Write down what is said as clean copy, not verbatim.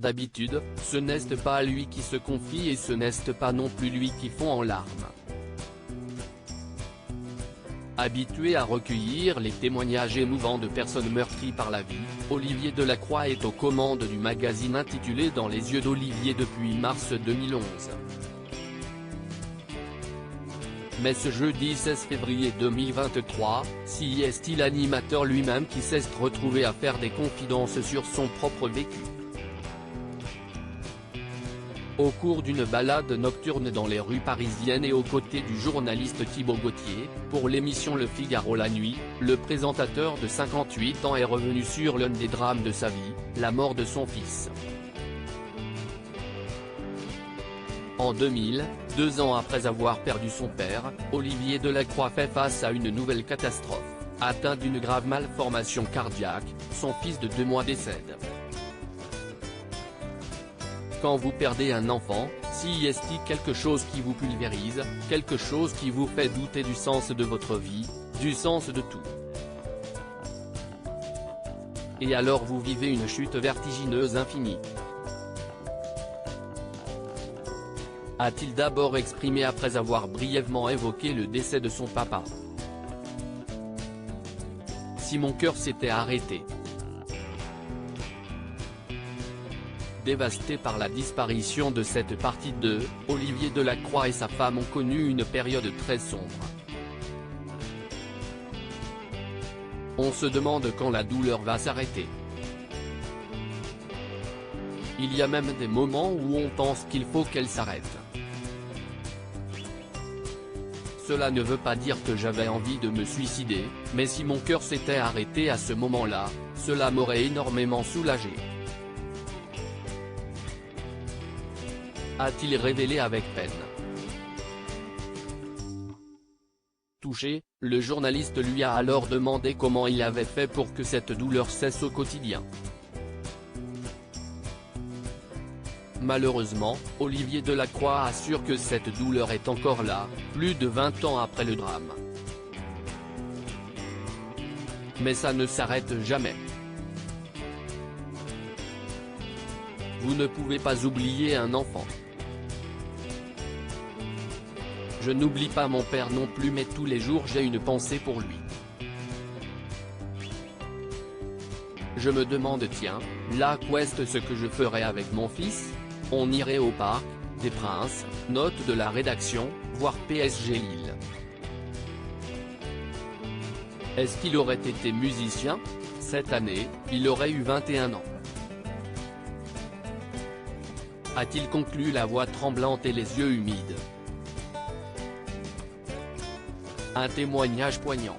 d'habitude, ce n'est pas lui qui se confie et ce n'est pas non plus lui qui fond en larmes. Habitué à recueillir les témoignages émouvants de personnes meurtries par la vie, Olivier Delacroix est aux commandes du magazine intitulé Dans les yeux d'Olivier depuis mars 2011. Mais ce jeudi 16 février 2023, si est l'animateur lui-même qui s'est retrouvé à faire des confidences sur son propre vécu. Au cours d'une balade nocturne dans les rues parisiennes et aux côtés du journaliste Thibaut Gauthier, pour l'émission Le Figaro la nuit, le présentateur de 58 ans est revenu sur l'un des drames de sa vie, la mort de son fils. En 2000, 2 ans après avoir perdu son père, Olivier Delacroix fait face à une nouvelle catastrophe. Atteint d'une grave malformation cardiaque, son fils de 2 mois décède. Quand vous perdez un enfant, si est quelque chose qui vous pulvérise, quelque chose qui vous fait douter du sens de votre vie, du sens de tout. Et alors vous vivez une chute vertigineuse infinie. A-t-il d'abord exprimé après avoir brièvement évoqué le décès de son papa. Si mon cœur s'était arrêté. Dévasté par la disparition de cette partie de, Olivier Delacroix et sa femme ont connu une période très sombre. On se demande quand la douleur va s'arrêter. Il y a même des moments où on pense qu'il faut qu'elle s'arrête. Cela ne veut pas dire que j'avais envie de me suicider, mais si mon cœur s'était arrêté à ce moment-là, cela m'aurait énormément soulagé. A-t-il révélé avec peine. Touché, le journaliste lui a alors demandé comment il avait fait pour que cette douleur cesse au quotidien. Malheureusement, Olivier Delacroix assure que cette douleur est encore là, plus de 20 ans après le drame. Mais ça ne s'arrête jamais. Vous ne pouvez pas oublier un enfant. Je n'oublie pas mon père non plus, mais tous les jours j'ai une pensée pour lui. Je me demande tiens, là qu'est-ce ce que je ferais avec mon fils? On irait au parc des Princes, note de la rédaction, voir PSG Lille. Est-ce qu'il aurait été musicien? Cette année, il aurait eu 21 ans. A-t-il conclu la voix tremblante et les yeux humides? Un témoignage poignant.